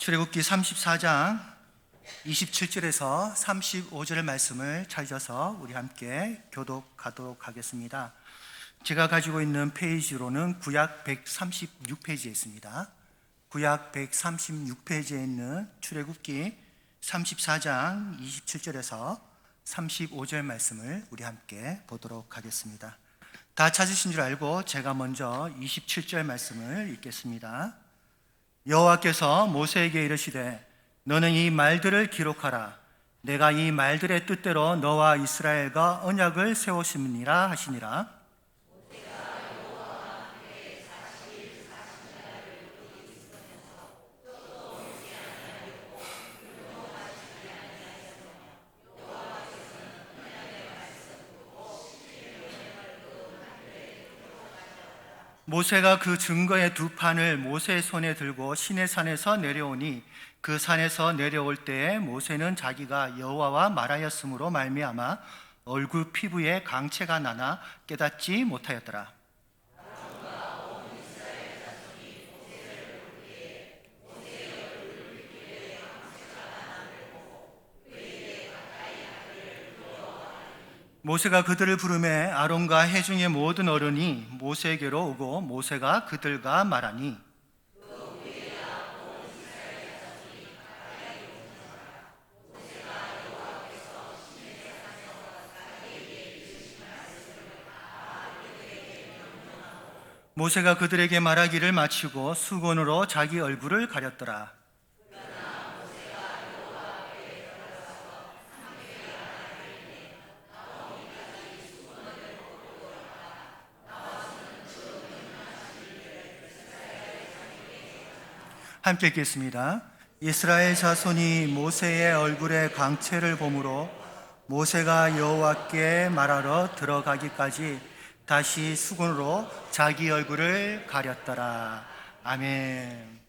출애굽기 34장 27절에서 35절의 말씀을 찾아서 우리 함께 교독하도록 하겠습니다. 제가 가지고 있는 페이지로는 구약 136페이지에 있습니다. 구약 136페이지에 있는 출애굽기 34장 27절에서 35절 말씀을 우리 함께 보도록 하겠습니다. 다 찾으신 줄 알고 제가 먼저 27절 말씀을 읽겠습니다. 여호와께서 모세에게 이르시되 너는 이 말들을 기록하라. 내가 이 말들의 뜻대로 너와 이스라엘과 언약을 세우심이니라 하시니라. 모세가 그 증거의 두 판을 모세의 손에 들고 시내산에서 내려오니 그 산에서 내려올 때에 모세는 자기가 여호와와 말하였으므로 말미암아 얼굴 피부에 강체가 나나 깨닫지 못하였더라. 모세가 그들을 부르매 아론과 회중의 모든 어른이 모세에게로 오고 모세가 그들과 말하니 모세가 그들에게 말하기를 마치고 수건으로 자기 얼굴을 가렸더라. 함께 읽겠습니다. 이스라엘 자손이 모세의 얼굴에 강체를 보므로 모세가 여호와께 말하러 들어가기까지 다시 수건으로 자기 얼굴을 가렸더라. 아멘.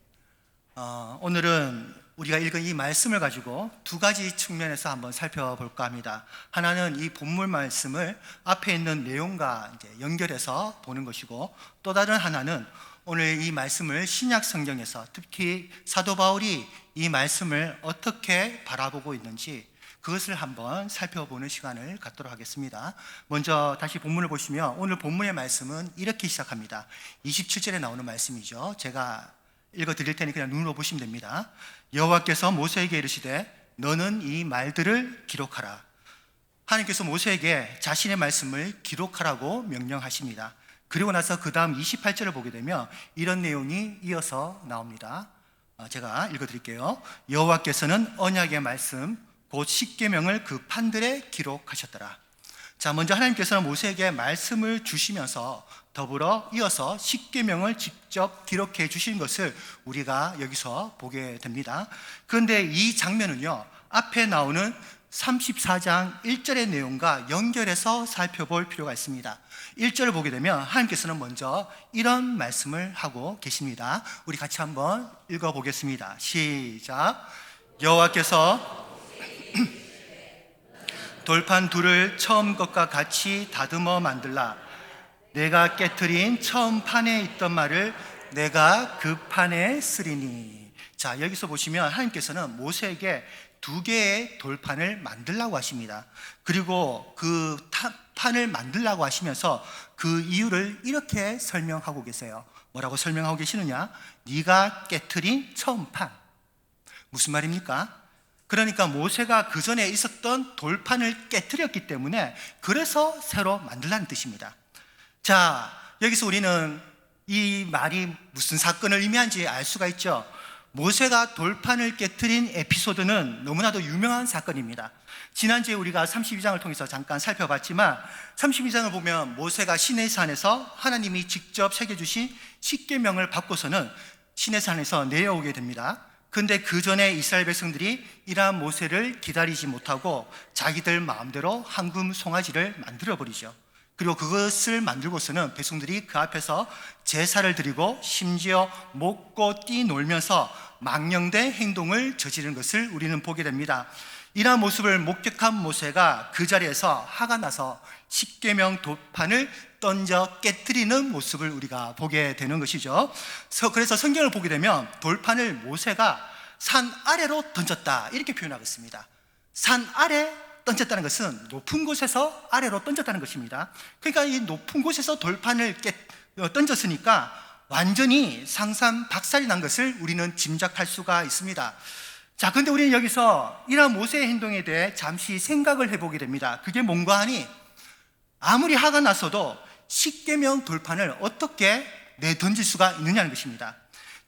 오늘은 우리가 읽은 이 말씀을 가지고 두 가지 측면에서 한번 살펴볼까 합니다. 하나는 이 본문 말씀을 앞에 있는 내용과 이제 연결해서 보는 것이고, 또 다른 하나는 오늘 이 말씀을 신약 성경에서 특히 사도 바울이 이 말씀을 어떻게 바라보고 있는지 그것을 한번 살펴보는 시간을 갖도록 하겠습니다. 먼저 다시 본문을 보시면 오늘 본문의 말씀은 이렇게 시작합니다. 27절에 나오는 말씀이죠. 제가 읽어드릴 테니 그냥 눈으로 보시면 됩니다. 여호와께서 모세에게 이르시되 너는 이 말들을 기록하라. 하나님께서 모세에게 자신의 말씀을 기록하라고 명령하십니다. 그리고 나서 그 다음 28절을 보게 되면 이런 내용이 이어서 나옵니다. 제가 읽어드릴게요. 여호와께서는 언약의 말씀 곧 십계명을 그 판들에 기록하셨더라. 자, 먼저 하나님께서는 모세에게 말씀을 주시면서 더불어 이어서 십계명을 직접 기록해 주신 것을 우리가 여기서 보게 됩니다. 그런데 이 장면은요, 앞에 나오는 34장 1절의 내용과 연결해서 살펴볼 필요가 있습니다. 1절을 보게 되면 하나님께서는 먼저 이런 말씀을 하고 계십니다. 우리 같이 한번 읽어보겠습니다. 시작. 여호와께서 돌판 둘을 처음 것과 같이 다듬어 만들라. 내가 깨트린 처음 판에 있던 말을 내가 그 판에 쓰리니. 자, 여기서 보시면 하나님께서는 모세에게 두 개의 돌판을 만들라고 하십니다. 그리고 그 판을 만들라고 하시면서 그 이유를 이렇게 설명하고 계세요. 뭐라고 설명하고 계시느냐? 네가 깨트린 처음 판. 무슨 말입니까? 그러니까 모세가 그 전에 있었던 돌판을 깨트렸기 때문에 그래서 새로 만들라는 뜻입니다. 자, 여기서 우리는 이 말이 무슨 사건을 의미하는지 알 수가 있죠. 모세가 돌판을 깨트린 에피소드는 너무나도 유명한 사건입니다. 지난주에 우리가 32장을 통해서 잠깐 살펴봤지만 32장을 보면 모세가 시내산에서 하나님이 직접 새겨주신 십계명을 받고서는 시내산에서 내려오게 됩니다. 그런데 그 전에 이스라엘 백성들이 이러한 모세를 기다리지 못하고 자기들 마음대로 황금 송아지를 만들어버리죠. 그리고 그것을 만들고서는 백성들이 그 앞에서 제사를 드리고 심지어 먹고 뛰놀면서 망령된 행동을 저지른 것을 우리는 보게 됩니다. 이러한 모습을 목격한 모세가 그 자리에서 화가 나서 십계명 돌판을 던져 깨뜨리는 모습을 우리가 보게 되는 것이죠. 그래서 성경을 보게 되면 돌판을 모세가 산 아래로 던졌다 이렇게 표현하고 있습니다. 산 아래 던졌다는 것은 높은 곳에서 아래로 던졌다는 것입니다. 그러니까 이 높은 곳에서 돌판을 던졌으니까 완전히 상산박살이 난 것을 우리는 짐작할 수가 있습니다. 자, 그런데 우리는 여기서 이러한 모세의 행동에 대해 잠시 생각을 해보게 됩니다. 그게 뭔가 하니 아무리 화가 났어도 십계명 돌판을 어떻게 내던질 수가 있느냐는 것입니다.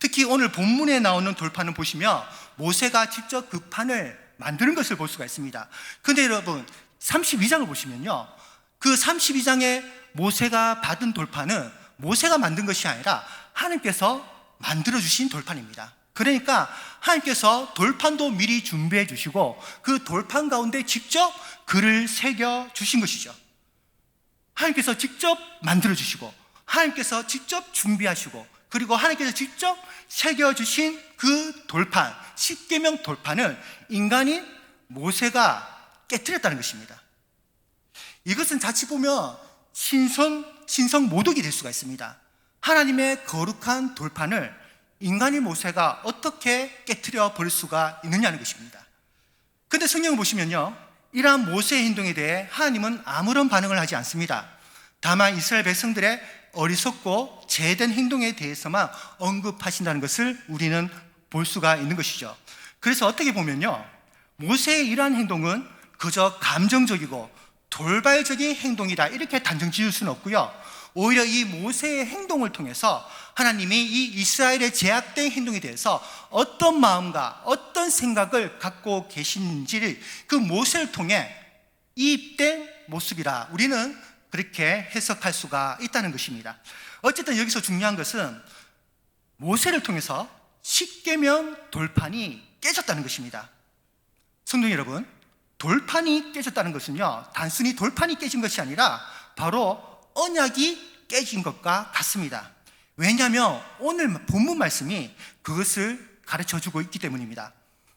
특히 오늘 본문에 나오는 돌판을 보시면 모세가 직접 그 판을 만드는 것을 볼 수가 있습니다. 그런데 여러분 32장을 보시면요, 그 32장에 모세가 받은 돌판은 모세가 만든 것이 아니라 하나님께서 만들어주신 돌판입니다. 그러니까 하나님께서 돌판도 미리 준비해 주시고 그 돌판 가운데 직접 글을 새겨 주신 것이죠. 하나님께서 직접 만들어 주시고 하나님께서 직접 준비하시고 그리고 하나님께서 직접 새겨 주신 그 돌판, 십계명 돌판을 인간인 모세가 깨뜨렸다는 것입니다. 이것은 자칫 보면 신성 모독이 될 수가 있습니다. 하나님의 거룩한 돌판을 인간인 모세가 어떻게 깨뜨려 버릴 수가 있느냐는 것입니다. 그런데 성경을 보시면요, 이러한 모세의 행동에 대해 하나님은 아무런 반응을 하지 않습니다. 다만 이스라엘 백성들의 어리석고 제된 행동에 대해서만 언급하신다는 것을 우리는 볼 수가 있는 것이죠. 그래서 어떻게 보면요, 모세의 이러한 행동은 그저 감정적이고 돌발적인 행동이다 이렇게 단정 지을 수는 없고요, 오히려 이 모세의 행동을 통해서 하나님이 이 이스라엘의 제약된 행동에 대해서 어떤 마음과 어떤 생각을 갖고 계시는지를 그 모세를 통해 이입된 모습이라 우리는 그렇게 해석할 수가 있다는 것입니다. 어쨌든 여기서 중요한 것은 모세를 통해서 십계명 돌판이 깨졌다는 것입니다. 성도 여러분, 돌판이 깨졌다는 것은요, 단순히 돌판이 깨진 것이 아니라 바로 언약이 깨진 것과 같습니다. 왜냐하면 오늘 본문 말씀이 그것을 가르쳐주고 있기 때문입니다.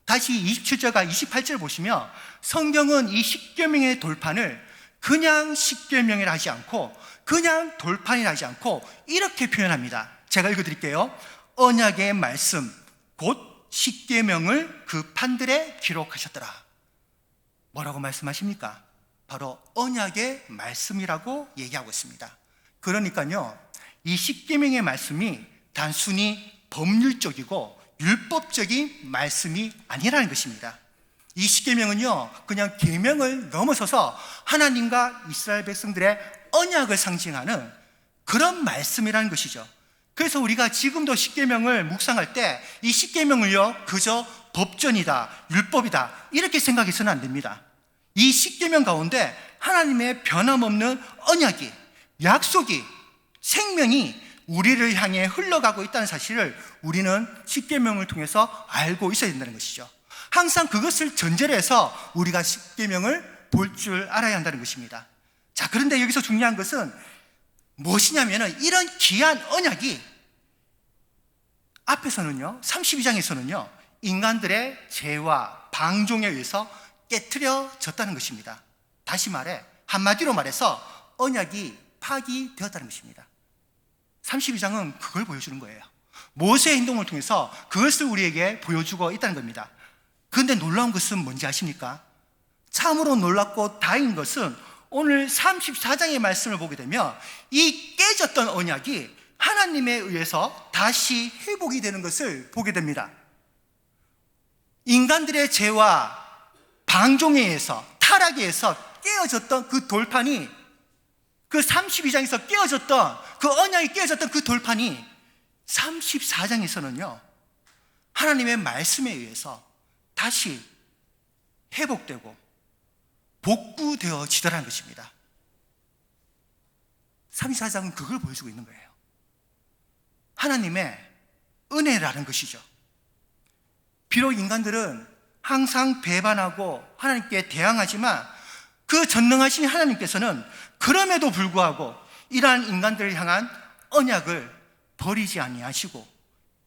다시 27절과 28절 보시면 성경은 이 십계명의 돌판을 그냥 십계명이라 하지 않고 그냥 돌판이라 하지 않고 이렇게 표현합니다. 제가 읽어드릴게요. 언약의 말씀 곧 십계명을 그 판들에 기록하셨더라. 뭐라고 말씀하십니까? 바로 언약의 말씀이라고 얘기하고 있습니다. 그러니까요, 이 십계명의 말씀이 단순히 법률적이고 율법적인 말씀이 아니라는 것입니다. 이 십계명은요, 그냥 계명을 넘어서서 하나님과 이스라엘 백성들의 언약을 상징하는 그런 말씀이라는 것이죠. 그래서 우리가 지금도 십계명을 묵상할 때 이 십계명을요, 그저 법전이다, 율법이다 이렇게 생각해서는 안 됩니다. 이 십계명 가운데 하나님의 변함없는 언약이, 약속이, 생명이 우리를 향해 흘러가고 있다는 사실을 우리는 십계명을 통해서 알고 있어야 된다는 것이죠. 항상 그것을 전제로 해서 우리가 십계명을 볼 줄 알아야 한다는 것입니다. 자, 그런데 여기서 중요한 것은 무엇이냐면은 이런 귀한 언약이 앞에서는요, 32장에서는요 인간들의 죄와 방종에 의해서 깨트려졌다는 것입니다. 다시 말해, 한마디로 말해서 언약이 파기되었다는 것입니다. 32장은 그걸 보여주는 거예요. 모세의 행동을 통해서 그것을 우리에게 보여주고 있다는 겁니다. 그런데 놀라운 것은 뭔지 아십니까? 참으로 놀랍고 다행인 것은 오늘 34장의 말씀을 보게 되면 이 깨졌던 언약이 하나님에 의해서 다시 회복이 되는 것을 보게 됩니다. 인간들의 죄와 방종에 의해서, 타락에 의해서 깨어졌던 그 돌판이, 그 32장에서 깨어졌던 그 언약이 깨어졌던 그 돌판이 34장에서는요 하나님의 말씀에 의해서 다시 회복되고 복구되어지더라는 것입니다. 34장은 그걸 보여주고 있는 거예요. 하나님의 은혜라는 것이죠. 비록 인간들은 항상 배반하고 하나님께 대항하지만 그 전능하신 하나님께서는 그럼에도 불구하고 이러한 인간들을 향한 언약을 버리지 아니하시고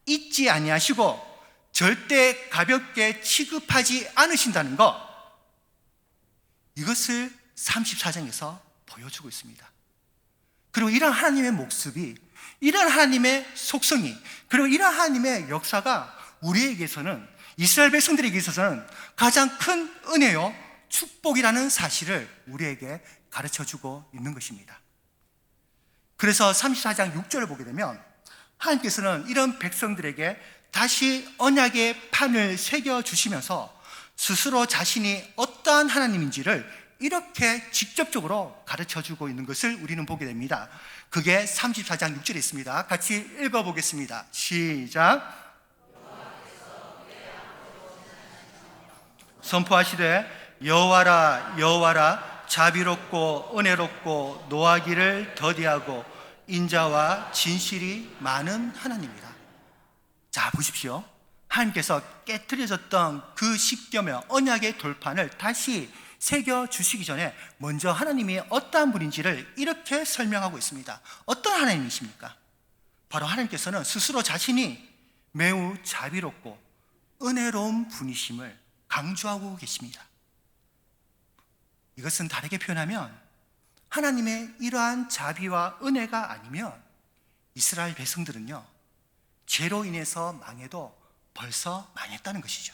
잊지 아니하시고 절대 가볍게 취급하지 않으신다는 것, 이것을 34장에서 보여주고 있습니다. 그리고 이러한 하나님의 모습이, 이러한 하나님의 속성이, 그리고 이러한 하나님의 역사가 우리에게서는 이스라엘 백성들에게 있어서는 가장 큰 은혜요, 축복이라는 사실을 우리에게 가르쳐주고 있는 것입니다. 그래서 34장 6절을 보게 되면 하나님께서는 이런 백성들에게 다시 언약의 판을 새겨주시면서 스스로 자신이 어떠한 하나님인지를 이렇게 직접적으로 가르쳐주고 있는 것을 우리는 보게 됩니다. 그게 34장 6절에 있습니다. 같이 읽어보겠습니다. 시작. 선포하시되 여호와라 여호와라 자비롭고 은혜롭고 노하기를 더디하고 인자와 진실이 많은 하나님이라. 자, 보십시오. 하나님께서 깨트려졌던 그 십계명 언약의 돌판을 다시 새겨주시기 전에 먼저 하나님이 어떠한 분인지를 이렇게 설명하고 있습니다. 어떤 하나님이십니까? 바로 하나님께서는 스스로 자신이 매우 자비롭고 은혜로운 분이심을 강조하고 계십니다. 이것은 다르게 표현하면 하나님의 이러한 자비와 은혜가 아니면 이스라엘 백성들은요, 죄로 인해서 망해도 벌써 망했다는 것이죠.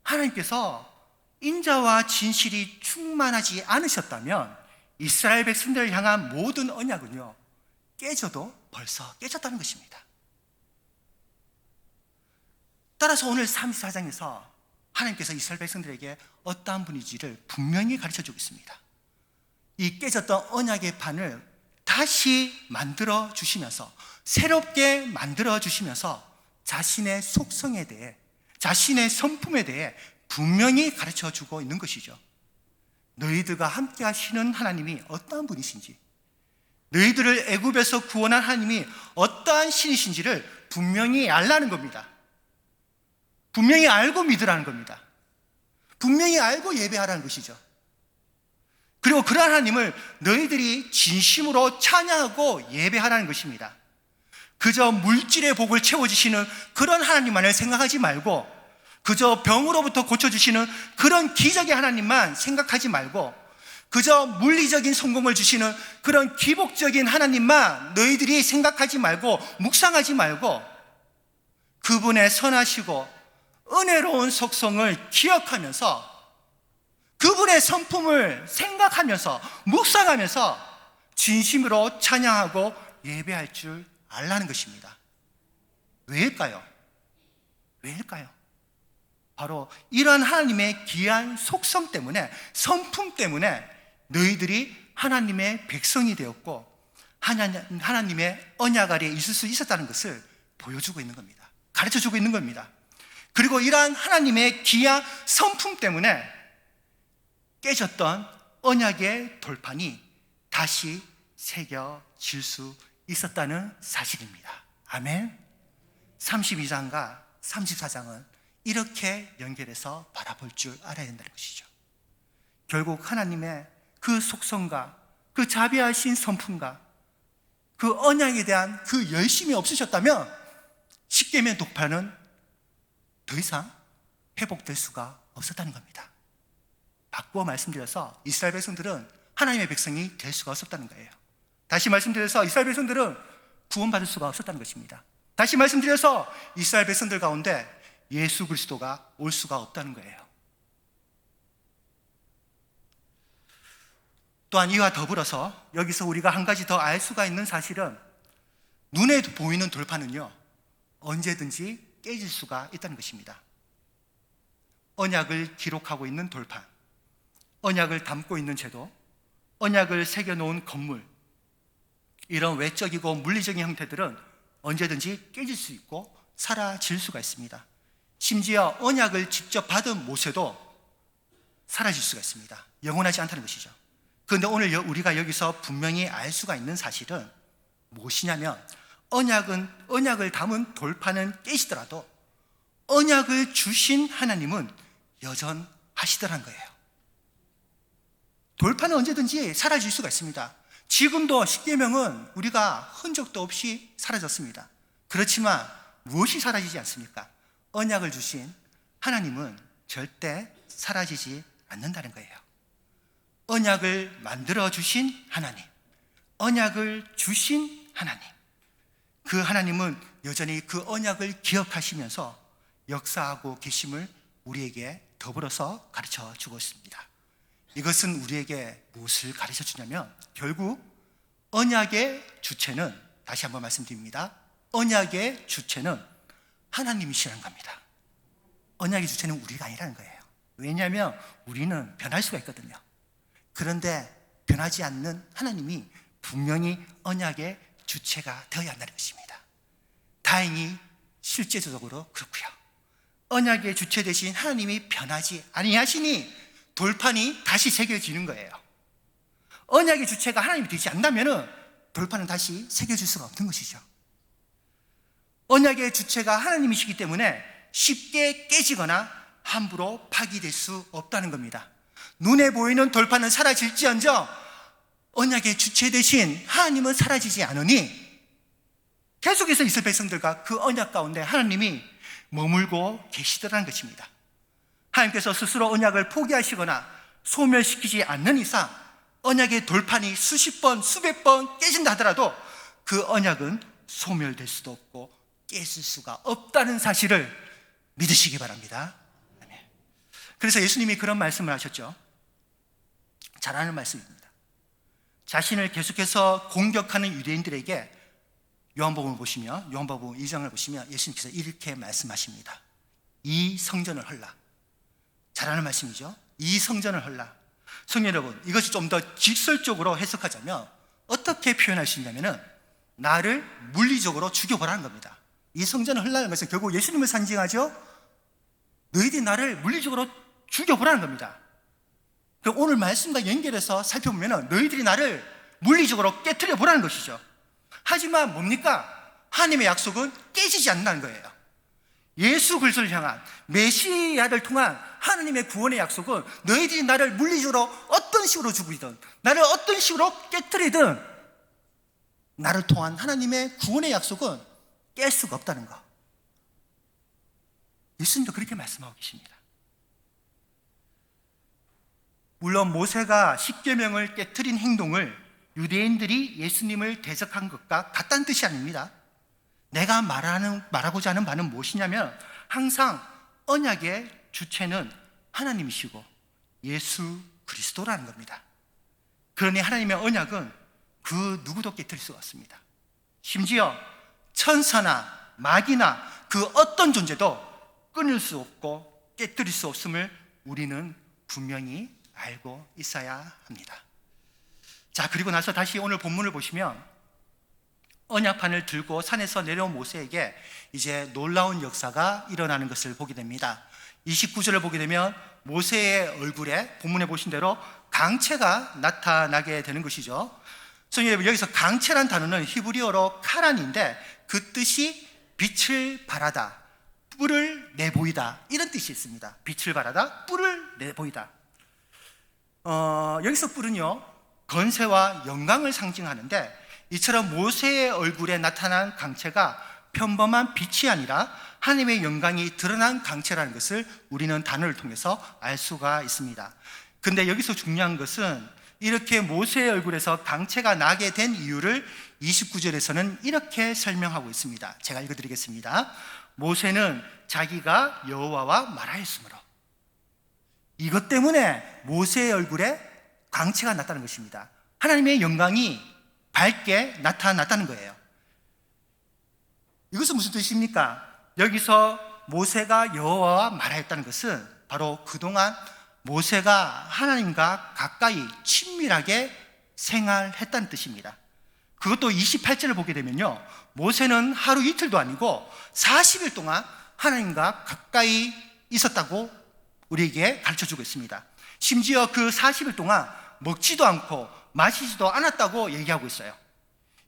하나님께서 인자와 진실이 충만하지 않으셨다면 이스라엘 백성들을 향한 모든 언약은요, 깨져도 벌써 깨졌다는 것입니다. 따라서 오늘 34장에서 하나님께서 이스라엘 백성들에게 어떠한 분인지를 분명히 가르쳐주고 있습니다. 이 깨졌던 언약의 판을 다시 만들어 주시면서, 새롭게 만들어 주시면서 자신의 속성에 대해, 자신의 성품에 대해 분명히 가르쳐 주고 있는 것이죠. 너희들과 함께 하시는 하나님이 어떠한 분이신지, 너희들을 애굽에서 구원한 하나님이 어떠한 신이신지를 분명히 알라는 겁니다. 분명히 알고 믿으라는 겁니다. 분명히 알고 예배하라는 것이죠. 그리고 그러한 하나님을 너희들이 진심으로 찬양하고 예배하라는 것입니다. 그저 물질의 복을 채워주시는 그런 하나님만을 생각하지 말고, 그저 병으로부터 고쳐주시는 그런 기적의 하나님만 생각하지 말고, 그저 물리적인 성공을 주시는 그런 기복적인 하나님만 너희들이 생각하지 말고, 묵상하지 말고, 그분의 선하시고 은혜로운 속성을 기억하면서, 그분의 성품을 생각하면서, 묵상하면서 진심으로 찬양하고 예배할 줄 알라는 것입니다. 왜일까요? 왜일까요? 바로 이러한 하나님의 귀한 속성 때문에, 성품 때문에 너희들이 하나님의 백성이 되었고 하나님의 언약 아래에 있을 수 있었다는 것을 보여주고 있는 겁니다. 가르쳐주고 있는 겁니다. 그리고 이러한 하나님의 귀한 성품 때문에 깨졌던 언약의 돌판이 다시 새겨질 수 있었다는 사실입니다. 아멘. 32장과 34장은 이렇게 연결해서 바라볼 줄 알아야 된다는 것이죠. 결국 하나님의 그 속성과 그 자비하신 성품과 그 언약에 대한 그 열심이 없으셨다면 십계명 돌판은 더 이상 회복될 수가 없었다는 겁니다. 바꾸어 말씀드려서 이스라엘 백성들은 하나님의 백성이 될 수가 없었다는 거예요. 다시 말씀드려서 이스라엘 백성들은 구원받을 수가 없었다는 것입니다. 다시 말씀드려서 이스라엘 백성들 가운데 예수 그리스도가 올 수가 없다는 거예요. 또한 이와 더불어서 여기서 우리가 한 가지 더 알 수가 있는 사실은, 눈에 보이는 돌판은요, 언제든지 깨질 수가 있다는 것입니다. 언약을 기록하고 있는 돌판, 언약을 담고 있는 제도, 언약을 새겨놓은 건물, 이런 외적이고 물리적인 형태들은 언제든지 깨질 수 있고 사라질 수가 있습니다. 심지어 언약을 직접 받은 모세도 사라질 수가 있습니다. 영원하지 않다는 것이죠. 그런데 오늘 우리가 여기서 분명히 알 수가 있는 사실은 무엇이냐면, 언약을 담은 돌판은 깨지더라도 언약을 주신 하나님은 여전하시더란 거예요. 돌판은 언제든지 사라질 수가 있습니다. 지금도 십계명은 우리가 흔적도 없이 사라졌습니다. 그렇지만 무엇이 사라지지 않습니까? 언약을 주신 하나님은 절대 사라지지 않는다는 거예요. 언약을 만들어 주신 하나님, 언약을 주신 하나님, 그 하나님은 여전히 그 언약을 기억하시면서 역사하고 계심을 우리에게 더불어서 가르쳐 주고 있습니다. 이것은 우리에게 무엇을 가르쳐 주냐면 결국 언약의 주체는, 다시 한번 말씀드립니다, 언약의 주체는 하나님이시라는 겁니다. 언약의 주체는 우리가 아니라는 거예요. 왜냐하면 우리는 변할 수가 있거든요. 그런데 변하지 않는 하나님이 분명히 언약의 주체가 되어야 한다는 것입니다. 다행히 실제적으로 그렇고요. 언약의 주체 되신 하나님이 변하지 아니하시니 돌판이 다시 새겨지는 거예요. 언약의 주체가 하나님이 되지 않는다면 돌판은 다시 새겨질 수가 없는 것이죠. 언약의 주체가 하나님이시기 때문에 쉽게 깨지거나 함부로 파기될 수 없다는 겁니다. 눈에 보이는 돌판은 사라질지언정 언약의 주체 되신 하나님은 사라지지 않으니 계속해서 이스라엘 백성들과 그 언약 가운데 하나님이 머물고 계시더라는 것입니다. 하나님께서 스스로 언약을 포기하시거나 소멸시키지 않는 이상 언약의 돌판이 수십 번, 수백 번 깨진다 하더라도 그 언약은 소멸될 수도 없고 깨질 수가 없다는 사실을 믿으시기 바랍니다. 그래서 예수님이 그런 말씀을 하셨죠. 잘 아는 말씀입니다. 자신을 계속해서 공격하는 유대인들에게 요한복음을 보시면, 요한복음 2장을 보시면 예수님께서 이렇게 말씀하십니다. 이 성전을 헐라. 잘 아는 말씀이죠. 이 성전을 헐라. 성도 여러분, 이것이 좀 더 직설적으로 해석하자면 어떻게 표현할 수 있냐면은 나를 물리적으로 죽여보라는 겁니다. 이 성전을 헐라는 것은 결국 예수님을 상징하죠. 너희들이 나를 물리적으로 죽여보라는 겁니다. 오늘 말씀과 연결해서 살펴보면 너희들이 나를 물리적으로 깨트려 보라는 것이죠. 하지만 뭡니까? 하나님의 약속은 깨지지 않는다는 거예요. 예수 그리스도를 향한 메시아를 통한 하나님의 구원의 약속은 너희들이 나를 물리적으로 어떤 식으로 죽이든 나를 어떤 식으로 깨트리든 나를 통한 하나님의 구원의 약속은 깰 수가 없다는 거. 예수님도 그렇게 말씀하고 계십니다. 물론 모세가 십계명을 깨트린 행동을 유대인들이 예수님을 대적한 것과 같다는 뜻이 아닙니다. 내가 말하고자 하는 바는 무엇이냐면 항상 언약의 주체는 하나님이시고 예수 그리스도라는 겁니다. 그러니 하나님의 언약은 그 누구도 깨트릴 수가 없습니다. 심지어 천사나 마귀나 그 어떤 존재도 끊을 수 없고 깨트릴 수 없음을 우리는 분명히 알고 있어야 합니다. 자, 그리고 나서 다시 오늘 본문을 보시면 언약판을 들고 산에서 내려온 모세에게 이제 놀라운 역사가 일어나는 것을 보게 됩니다. 29절을 보게 되면 모세의 얼굴에 본문에 보신 대로 강체가 나타나게 되는 것이죠. 성도 여러분, 여기서 강체란 단어는 히브리어로 카란인데 그 뜻이 빛을 발하다, 뿔을 내보이다, 이런 뜻이 있습니다. 빛을 발하다, 뿔을 내보이다. 여기서 뿔은요 건세와 영광을 상징하는데, 이처럼 모세의 얼굴에 나타난 강체가 평범한 빛이 아니라 하나님의 영광이 드러난 강체라는 것을 우리는 단어를 통해서 알 수가 있습니다. 근데 여기서 중요한 것은 이렇게 모세의 얼굴에서 강체가 나게 된 이유를 29절에서는 이렇게 설명하고 있습니다. 제가 읽어드리겠습니다. 모세는 자기가 여호와와 말하였으므로. 이것 때문에 모세의 얼굴에 강체가 났다는 것입니다. 하나님의 영광이 밝게 나타났다는 거예요. 이것은 무슨 뜻입니까? 여기서 모세가 여호와와 말하였다는 것은 바로 그동안 모세가 하나님과 가까이 친밀하게 생활했다는 뜻입니다. 그것도 28절을 보게 되면요, 모세는 하루 이틀도 아니고 40일 동안 하나님과 가까이 있었다고 우리에게 가르쳐주고 있습니다. 심지어 그 40일 동안 먹지도 않고 마시지도 않았다고 얘기하고 있어요.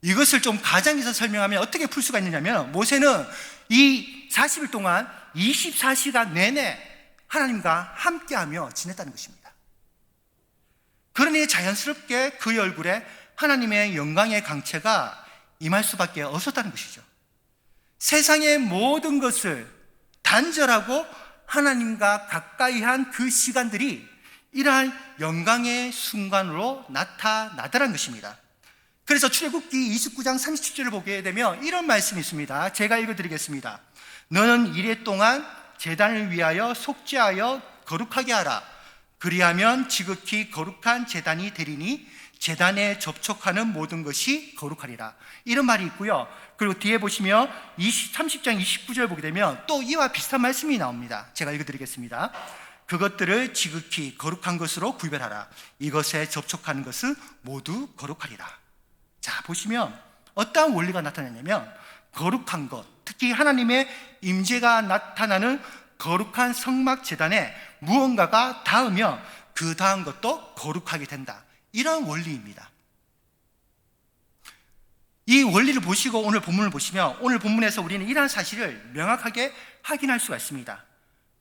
이것을 좀 가정에서 설명하면 어떻게 풀 수가 있느냐면, 모세는 이 40일 동안 24시간 내내 하나님과 함께하며 지냈다는 것입니다. 그러니 자연스럽게 그의 얼굴에 하나님의 영광의 강체가 임할 수밖에 없었다는 것이죠. 세상의 모든 것을 단절하고 하나님과 가까이 한 그 시간들이 이러한 영광의 순간으로 나타나더라는 것입니다. 그래서 출애굽기 29장 37절을 보게 되면 이런 말씀이 있습니다. 제가 읽어드리겠습니다. 너는 이래 동안 제단을 위하여 속죄하여 거룩하게 하라. 그리하면 지극히 거룩한 제단이 되리니 제단에 접촉하는 모든 것이 거룩하리라. 이런 말이 있고요. 그리고 뒤에 보시면 30장 29절 보게 되면 또 이와 비슷한 말씀이 나옵니다. 제가 읽어드리겠습니다. 그것들을 지극히 거룩한 것으로 구별하라. 이것에 접촉하는 것은 모두 거룩하리라. 자, 보시면 어떠한 원리가 나타나냐면 거룩한 것, 특히 하나님의 임재가 나타나는 거룩한 성막 제단에 무언가가 닿으면 그 다음 것도 거룩하게 된다. 이런 원리입니다. 이 원리를 보시고 오늘 본문을 보시면 오늘 본문에서 우리는 이러한 사실을 명확하게 확인할 수가 있습니다.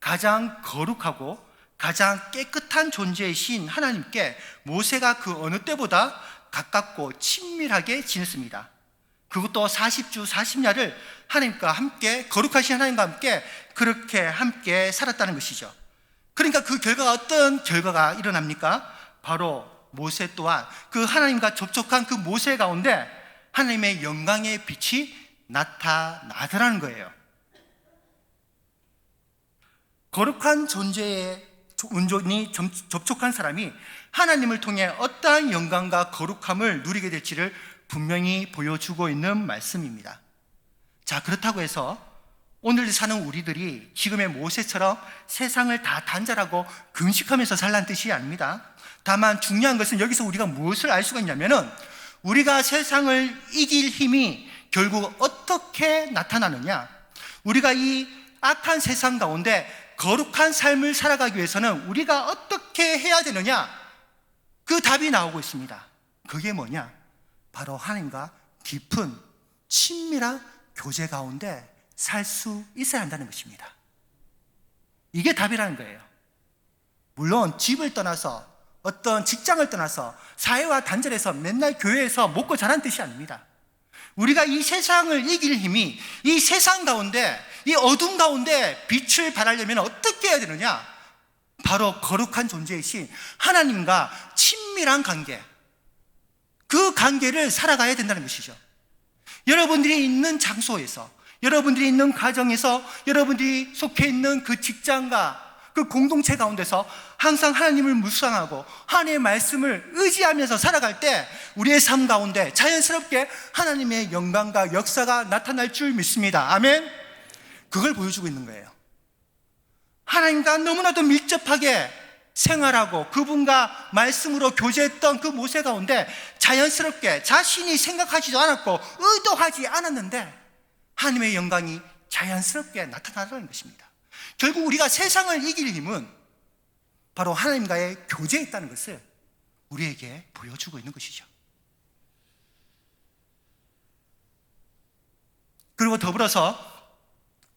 가장 거룩하고 가장 깨끗한 존재이신 하나님께 모세가 그 어느 때보다 가깝고 친밀하게 지냈습니다. 그것도 40주 40야를 하나님과 함께, 거룩하신 하나님과 함께 그렇게 함께 살았다는 것이죠. 그러니까 그 결과가 어떤 결과가 일어납니까? 바로 모세 또한 그 하나님과 접촉한 그 모세 가운데 하나님의 영광의 빛이 나타나더라는 거예요. 거룩한 존재에 온전히 접촉한 사람이 하나님을 통해 어떠한 영광과 거룩함을 누리게 될지를 분명히 보여주고 있는 말씀입니다. 자, 그렇다고 해서 오늘 사는 우리들이 지금의 모세처럼 세상을 다 단절하고 금식하면서 살라는 뜻이 아닙니다. 다만 중요한 것은 여기서 우리가 무엇을 알 수가 있냐면은 우리가 세상을 이길 힘이 결국 어떻게 나타나느냐, 우리가 이 악한 세상 가운데 거룩한 삶을 살아가기 위해서는 우리가 어떻게 해야 되느냐, 그 답이 나오고 있습니다. 그게 뭐냐? 바로 하나님과 깊은 친밀한 교제 가운데 살 수 있어야 한다는 것입니다. 이게 답이라는 거예요. 물론 집을 떠나서 어떤 직장을 떠나서 사회와 단절해서 맨날 교회에서 먹고 자란 뜻이 아닙니다. 우리가 이 세상을 이길 힘이 이 세상 가운데, 이 어둠 가운데 빛을 발하려면 어떻게 해야 되느냐? 바로 거룩한 존재이신 하나님과 친밀한 관계, 그 관계를 살아가야 된다는 것이죠. 여러분들이 있는 장소에서, 여러분들이 있는 가정에서, 여러분들이 속해 있는 그 직장과 그 공동체 가운데서 항상 하나님을 묵상하고 하나님의 말씀을 의지하면서 살아갈 때 우리의 삶 가운데 자연스럽게 하나님의 영광과 역사가 나타날 줄 믿습니다. 아멘. 그걸 보여주고 있는 거예요. 하나님과 너무나도 밀접하게 생활하고 그분과 말씀으로 교제했던 그 모세 가운데 자연스럽게 자신이 생각하지도 않았고 의도하지 않았는데 하나님의 영광이 자연스럽게 나타나는 것입니다. 결국 우리가 세상을 이길 힘은 바로 하나님과의 교제에 있다는 것을 우리에게 보여주고 있는 것이죠. 그리고 더불어서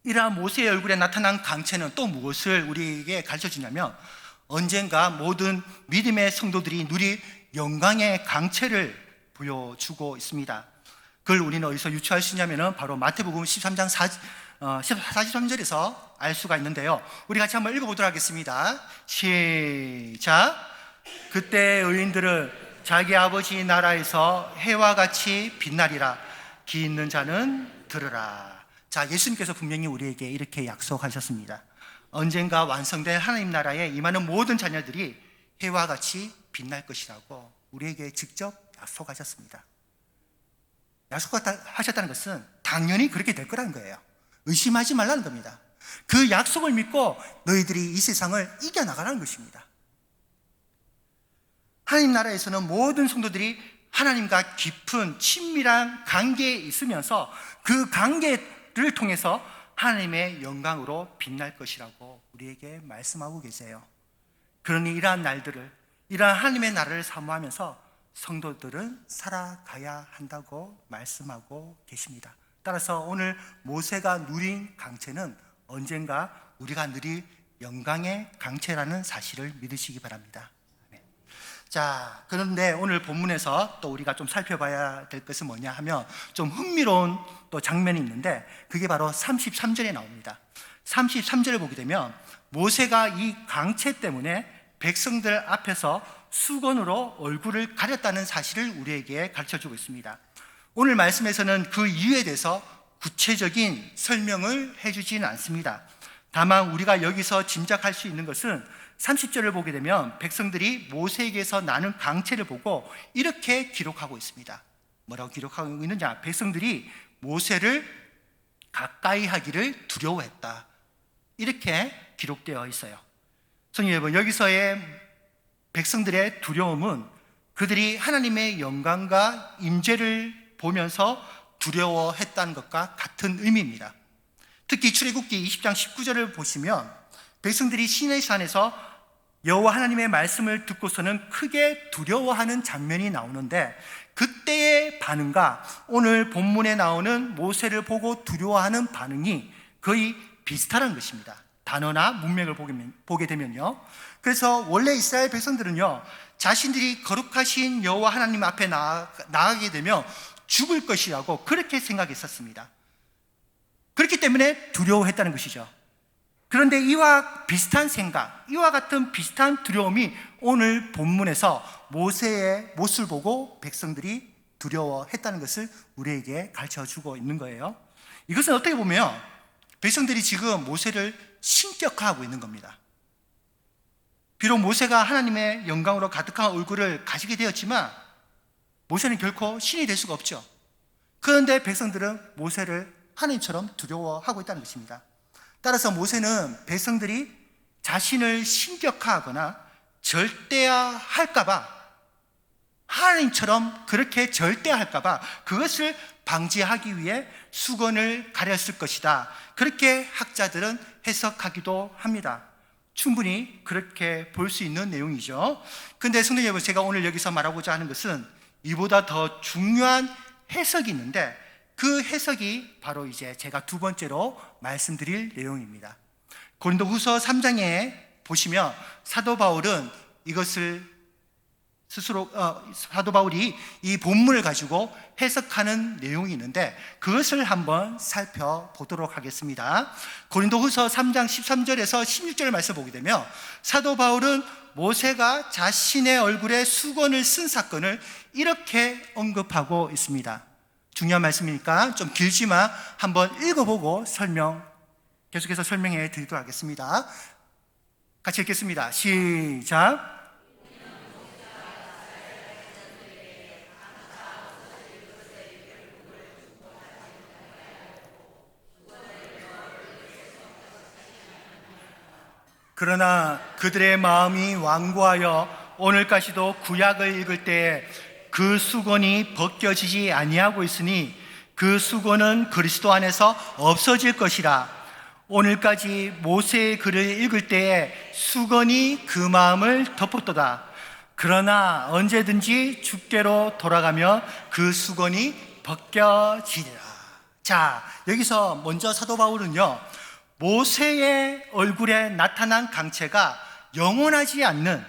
이러한 모세의 얼굴에 나타난 강체는 또 무엇을 우리에게 가르쳐주냐면 언젠가 모든 믿음의 성도들이 누릴 영광의 강체를 보여주고 있습니다. 그걸 우리는 어디서 유추할 수 있냐면 바로 마태복음 13장 43절에서 알 수가 있는데요. 우리 같이 한번 읽어보도록 하겠습니다. 시작. 그때 의인들은 자기 아버지 나라에서 해와 같이 빛나리라. 귀 있는 자는 들으라. 자, 예수님께서 분명히 우리에게 이렇게 약속하셨습니다. 언젠가 완성된 하나님 나라에 임하는 모든 자녀들이 해와 같이 빛날 것이라고 우리에게 직접 약속하셨습니다. 약속하셨다는 것은 당연히 그렇게 될 거라는 거예요. 의심하지 말라는 겁니다. 그 약속을 믿고 너희들이 이 세상을 이겨나가라는 것입니다. 하나님 나라에서는 모든 성도들이 하나님과 깊은 친밀한 관계에 있으면서 그 관계를 통해서 하나님의 영광으로 빛날 것이라고 우리에게 말씀하고 계세요. 그러니 이러한 날들을, 이러한 하나님의 나라를 사모하면서 성도들은 살아가야 한다고 말씀하고 계십니다. 따라서 오늘 모세가 누린 강체는 언젠가 우리가 누릴 영광의 강체라는 사실을 믿으시기 바랍니다. 자, 그런데 오늘 본문에서 또 우리가 좀 살펴봐야 될 것은 뭐냐 하면 좀 흥미로운 또 장면이 있는데 그게 바로 33절에 나옵니다. 33절을 보게 되면 모세가 이 강체 때문에 백성들 앞에서 수건으로 얼굴을 가렸다는 사실을 우리에게 가르쳐주고 있습니다. 오늘 말씀에서는 그 이유에 대해서 구체적인 설명을 해주지는 않습니다. 다만 우리가 여기서 짐작할 수 있는 것은 30절을 보게 되면 백성들이 모세에게서 나는 강체를 보고 이렇게 기록하고 있습니다. 뭐라고 기록하고 있느냐? 백성들이 모세를 가까이 하기를 두려워했다. 이렇게 기록되어 있어요. 성도 여러분, 여기서의 백성들의 두려움은 그들이 하나님의 영광과 임재를 보면서 두려워했다는 것과 같은 의미입니다. 특히 출애굽기 20장 19절을 보시면 백성들이 시내산에서 여호와 하나님의 말씀을 듣고서는 크게 두려워하는 장면이 나오는데, 그때의 반응과 오늘 본문에 나오는 모세를 보고 두려워하는 반응이 거의 비슷하다는 것입니다. 단어나 문맥을 보게 되면요. 그래서 원래 이스라엘 백성들은요, 자신들이 거룩하신 여호와 하나님 앞에 나가게 되면 죽을 것이라고 그렇게 생각했었습니다. 그렇기 때문에 두려워했다는 것이죠. 그런데 이와 비슷한 생각, 이와 같은 비슷한 두려움이 오늘 본문에서 모세의 모습을 보고 백성들이 두려워했다는 것을 우리에게 가르쳐주고 있는 거예요. 이것은 어떻게 보면 백성들이 지금 모세를 신격화하고 있는 겁니다. 비록 모세가 하나님의 영광으로 가득한 얼굴을 가지게 되었지만 모세는 결코 신이 될 수가 없죠. 그런데 백성들은 모세를 하나님처럼 두려워하고 있다는 것입니다. 따라서 모세는 백성들이 자신을 신격화하거나 절대화할까봐, 하나님처럼 그렇게 절대화할까봐 그것을 방지하기 위해 수건을 가렸을 것이다. 그렇게 학자들은 해석하기도 합니다. 충분히 그렇게 볼 수 있는 내용이죠. 그런데 성도 여러분, 제가 오늘 여기서 말하고자 하는 것은 이보다 더 중요한 해석이 있는데, 그 해석이 바로 이제 제가 두 번째로 말씀드릴 내용입니다. 고린도후서 3장에 보시면 사도 바울은 이것을 스스로 사도 바울이 이 본문을 가지고 해석하는 내용이 있는데, 그것을 한번 살펴보도록 하겠습니다. 고린도후서 3장 13절에서 16절 말씀 보게 되면 사도 바울은 모세가 자신의 얼굴에 수건을 쓴 사건을 이렇게 언급하고 있습니다. 중요한 말씀이니까 좀 길지만 한번 읽어보고 계속해서 설명해 드리도록 하겠습니다. 같이 읽겠습니다. 시작. 그러나 그들의 마음이 완고하여 오늘까지도 구약을 읽을 때에 그 수건이 벗겨지지 아니하고 있으니 그 수건은 그리스도 안에서 없어질 것이라. 오늘까지 모세의 글을 읽을 때에 수건이 그 마음을 덮었도다. 그러나 언제든지 주께로 돌아가면 그 수건이 벗겨지리라. 자, 여기서 먼저 사도 바울은요, 모세의 얼굴에 나타난 강체가 영원하지 않는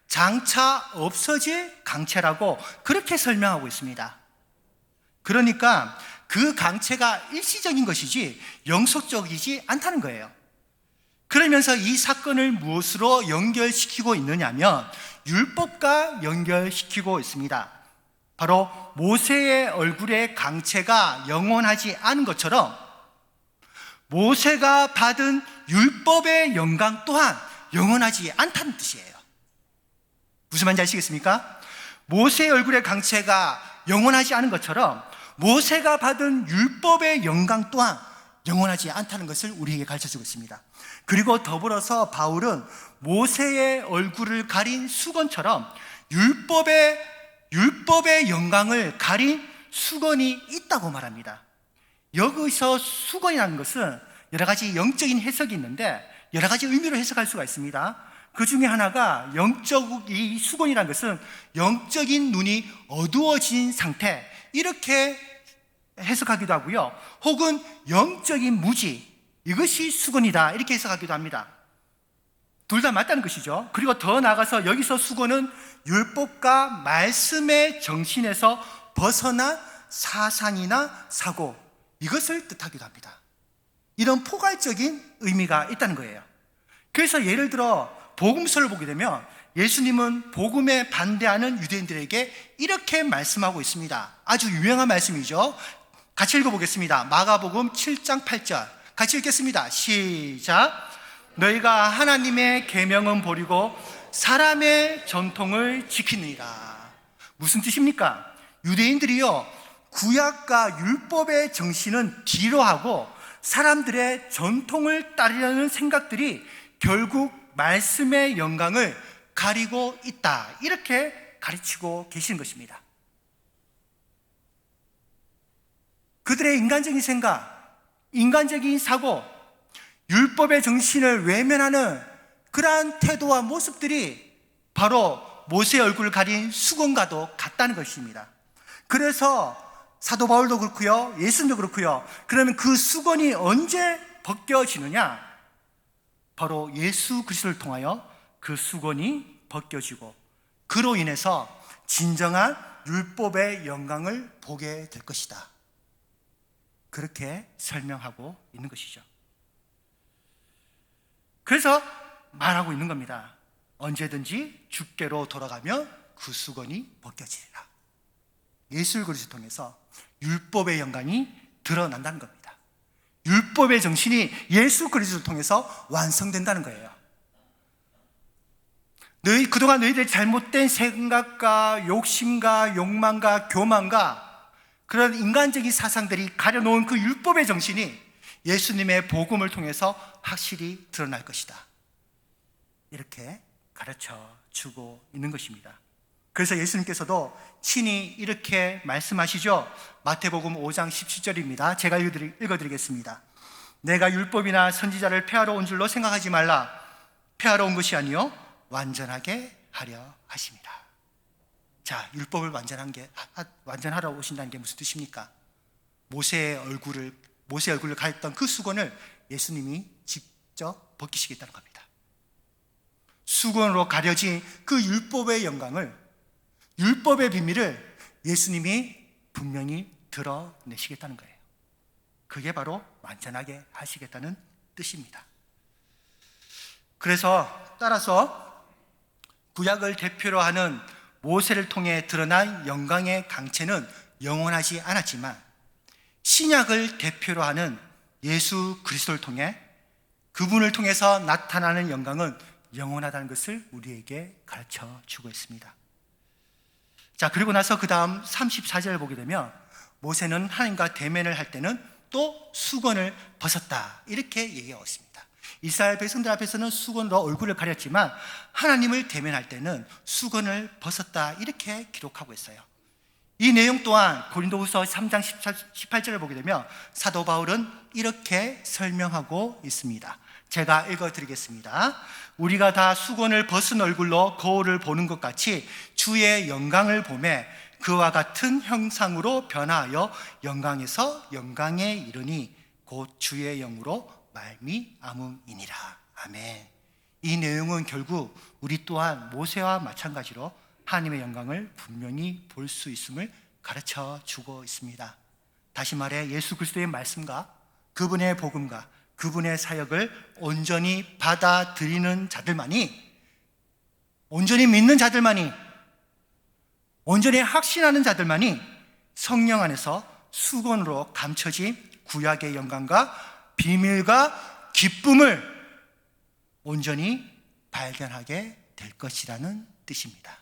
장차 없어질 강체라고 그렇게 설명하고 있습니다. 그러니까 그 강체가 일시적인 것이지 영속적이지 않다는 거예요. 그러면서 이 사건을 무엇으로 연결시키고 있느냐면 율법과 연결시키고 있습니다. 바로 모세의 얼굴의 강체가 영원하지 않은 것처럼 모세가 받은 율법의 영광 또한 영원하지 않다는 뜻이에요. 무슨 말인지 아시겠습니까? 모세의 얼굴의 강체가 영원하지 않은 것처럼 모세가 받은 율법의 영광 또한 영원하지 않다는 것을 우리에게 가르쳐주고 있습니다. 그리고 더불어서 바울은 모세의 얼굴을 가린 수건처럼 율법의 영광을 가린 수건이 있다고 말합니다. 여기서 수건이라는 것은 여러 가지 영적인 해석이 있는데 여러 가지 의미로 해석할 수가 있습니다. 그 중에 하나가 이 수건이라는 것은 영적인 눈이 어두워진 상태, 이렇게 해석하기도 하고요. 혹은 영적인 무지, 이것이 수건이다, 이렇게 해석하기도 합니다. 둘 다 맞다는 것이죠. 그리고 더 나아가서 여기서 수건은 율법과 말씀의 정신에서 벗어난 사상이나 사고, 이것을 뜻하기도 합니다. 이런 포괄적인 의미가 있다는 거예요. 그래서 예를 들어 복음서를 보게 되면 예수님은 복음에 반대하는 유대인들에게 이렇게 말씀하고 있습니다. 아주 유명한 말씀이죠. 같이 읽어보겠습니다. 마가복음 7장 8절 같이 읽겠습니다. 시작. 너희가 하나님의 계명은 버리고 사람의 전통을 지키느니라. 무슨 뜻입니까? 유대인들이요, 구약과 율법의 정신은 뒤로 하고 사람들의 전통을 따르려는 생각들이 결국 말씀의 영광을 가리고 있다, 이렇게 가르치고 계시는 것입니다. 그들의 인간적인 생각, 인간적인 사고, 율법의 정신을 외면하는 그러한 태도와 모습들이 바로 모세의 얼굴을 가린 수건과도 같다는 것입니다. 그래서 사도 바울도 그렇고요, 예수님도 그렇고요, 그러면 그 수건이 언제 벗겨지느냐? 바로 예수 그리스도를 통하여 그 수건이 벗겨지고 그로 인해서 진정한 율법의 영광을 보게 될 것이다, 그렇게 설명하고 있는 것이죠. 그래서 말하고 있는 겁니다. 언제든지 주께로 돌아가면 그 수건이 벗겨지리라. 예수 그리스도를 통해서 율법의 영광이 드러난다는 겁니다. 율법의 정신이 예수 그리스도를 통해서 완성된다는 거예요. 그동안 너희들의 잘못된 생각과 욕심과 욕망과 교만과 그런 인간적인 사상들이 가려놓은 그 율법의 정신이 예수님의 복음을 통해서 확실히 드러날 것이다, 이렇게 가르쳐 주고 있는 것입니다. 그래서 예수님께서도 친히 이렇게 말씀하시죠. 마태복음 5장 17절입니다. 제가 읽어드리겠습니다. 내가 율법이나 선지자를 폐하러 온 줄로 생각하지 말라. 폐하러 온 것이 아니요 완전하게 하려 하심이라. 자, 율법을 완전하러 오신다는 게 무슨 뜻입니까? 모세의 얼굴을 가렸던 그 수건을 예수님이 직접 벗기시겠다는 겁니다. 수건으로 가려진 그 율법의 영광을, 율법의 비밀을 예수님이 분명히 드러내시겠다는 거예요. 그게 바로 완전하게 하시겠다는 뜻입니다. 그래서 따라서 구약을 대표로 하는 모세를 통해 드러난 영광의 강체는 영원하지 않았지만 신약을 대표로 하는 예수 그리스도를 통해 그분을 통해서 나타나는 영광은 영원하다는 것을 우리에게 가르쳐 주고 있습니다. 자, 그리고 나서 그 다음 34절을 보게 되면 모세는 하나님과 대면을 할 때는 또 수건을 벗었다, 이렇게 얘기하고 있습니다. 이스라엘 백성들 앞에서는 수건으로 얼굴을 가렸지만 하나님을 대면할 때는 수건을 벗었다, 이렇게 기록하고 있어요. 이 내용 또한 고린도후서 3장 18절을 보게 되면 사도 바울은 이렇게 설명하고 있습니다. 제가 읽어드리겠습니다. 우리가 다 수건을 벗은 얼굴로 거울을 보는 것 같이 주의 영광을 보매 그와 같은 형상으로 변화하여 영광에서 영광에 이르니 곧 주의 영으로 말미암음이니라. 아멘. 이 내용은 결국 우리 또한 모세와 마찬가지로 하나님의 영광을 분명히 볼 수 있음을 가르쳐 주고 있습니다. 다시 말해 예수 그리스도의 말씀과 그분의 복음과 그분의 사역을 온전히 받아들이는 자들만이, 온전히 믿는 자들만이, 온전히 확신하는 자들만이 성령 안에서 수건으로 감춰진 구약의 영광과 비밀과 기쁨을 온전히 발견하게 될 것이라는 뜻입니다.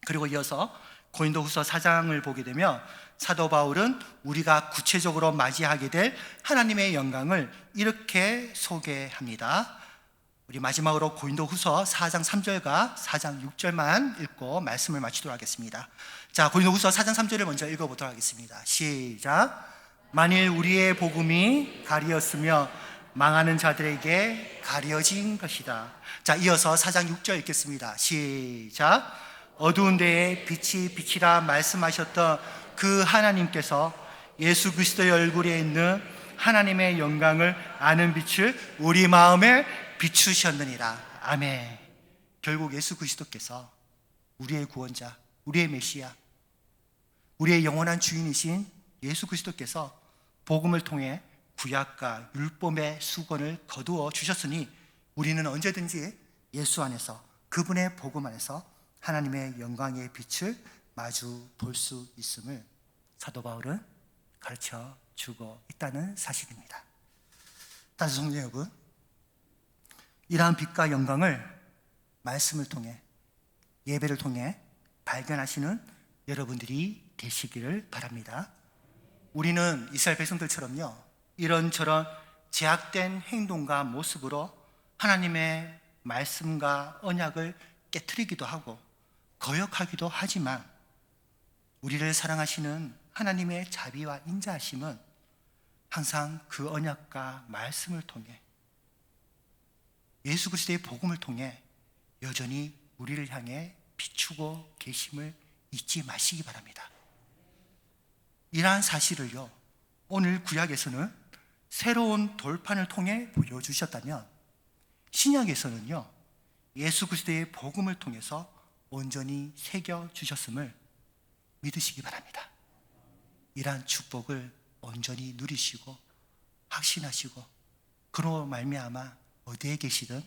그리고 이어서 고린도후서 4장을 보게 되면 사도 바울은 우리가 구체적으로 맞이하게 될 하나님의 영광을 이렇게 소개합니다. 우리 마지막으로 고린도후서 4장 3절과 4장 6절만 읽고 말씀을 마치도록 하겠습니다. 자, 고린도후서 4장 3절을 먼저 읽어보도록 하겠습니다. 시작. 만일 우리의 복음이 가리었으며 망하는 자들에게 가려진 것이다. 자, 이어서 4장 6절 읽겠습니다. 시작. 어두운 데에 빛이 빛이라 말씀하셨던 그 하나님께서 예수 그리스도의 얼굴에 있는 하나님의 영광을 아는 빛을 우리 마음에 비추셨느니라. 아멘. 결국 예수 그리스도께서 우리의 구원자, 우리의 메시아, 우리의 영원한 주인이신 예수 그리스도께서 복음을 통해 구약과 율법의 수건을 거두어 주셨으니 우리는 언제든지 예수 안에서, 그분의 복음 안에서 하나님의 영광의 빛을 마주 볼 수 있음을 사도 바울은 가르쳐 주고 있다는 사실입니다. 다시 성도 여러분, 이러한 빛과 영광을 말씀을 통해, 예배를 통해 발견하시는 여러분들이 되시기를 바랍니다. 우리는 이스라엘 백성들처럼요, 이런저런 제약된 행동과 모습으로 하나님의 말씀과 언약을 깨트리기도 하고 거역하기도 하지만, 우리를 사랑하시는 하나님의 자비와 인자하심은 항상 그 언약과 말씀을 통해, 예수 그리스도의 복음을 통해 여전히 우리를 향해 비추고 계심을 잊지 마시기 바랍니다. 이러한 사실을요, 오늘 구약에서는 새로운 돌판을 통해 보여주셨다면, 신약에서는요, 예수 그리스도의 복음을 통해서 온전히 새겨주셨음을 믿으시기 바랍니다. 이러한 축복을 온전히 누리시고 확신하시고, 그로 말미암아 어디에 계시든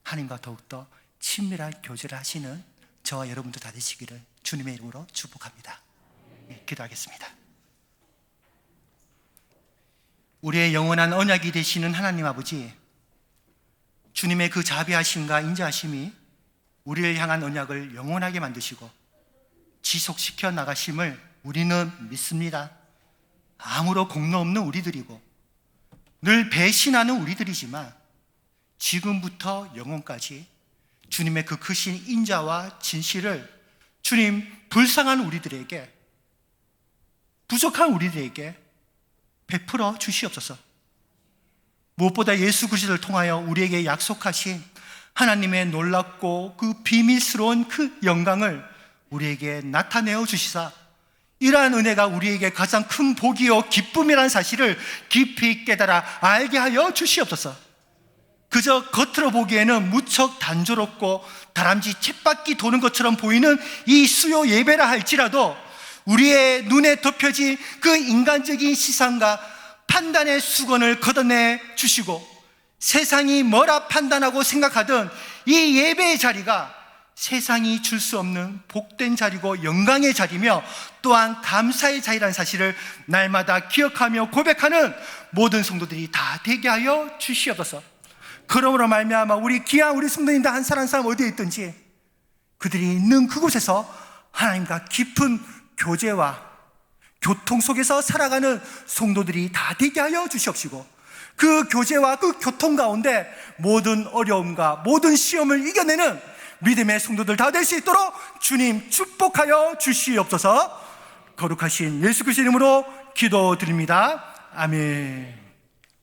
하나님과 더욱더 친밀한 교제를 하시는 저와 여러분들 다 되시기를 주님의 이름으로 축복합니다. 기도하겠습니다. 우리의 영원한 언약이 되시는 하나님 아버지, 주님의 그 자비하심과 인자하심이 우리를 향한 언약을 영원하게 만드시고 지속시켜 나가심을 우리는 믿습니다. 아무런 공로 없는 우리들이고 늘 배신하는 우리들이지만, 지금부터 영원까지 주님의 그 크신 인자와 진실을 주님, 불쌍한 우리들에게, 부족한 우리들에게 베풀어 주시옵소서. 무엇보다 예수 그리스도를 통하여 우리에게 약속하신 하나님의 놀랍고 그 비밀스러운 그 영광을 우리에게 나타내어 주시사, 이러한 은혜가 우리에게 가장 큰 복이요 기쁨이라는 사실을 깊이 깨달아 알게 하여 주시옵소서. 그저 겉으로 보기에는 무척 단조롭고 다람쥐 쳇바퀴 도는 것처럼 보이는 이 수요 예배라 할지라도, 우리의 눈에 덮여진 그 인간적인 시선과 판단의 수건을 걷어내 주시고, 세상이 뭐라 판단하고 생각하든 이 예배의 자리가 세상이 줄 수 없는 복된 자리고 영광의 자리며, 또한 감사의 자리라는 사실을 날마다 기억하며 고백하는 모든 성도들이 다 되게 하여 주시옵소서. 그러므로 말미암아 우리 귀한 우리 성도님들 한 사람 한 사람 어디에 있든지 그들이 있는 그곳에서 하나님과 깊은 교제와 교통 속에서 살아가는 성도들이 다 되게 하여 주시옵시고, 그 교제와 그 교통 가운데 모든 어려움과 모든 시험을 이겨내는 믿음의 성도들 다 될 수 있도록 주님 축복하여 주시옵소서. 거룩하신 예수 그리스도 이름으로 기도드립니다. 아멘.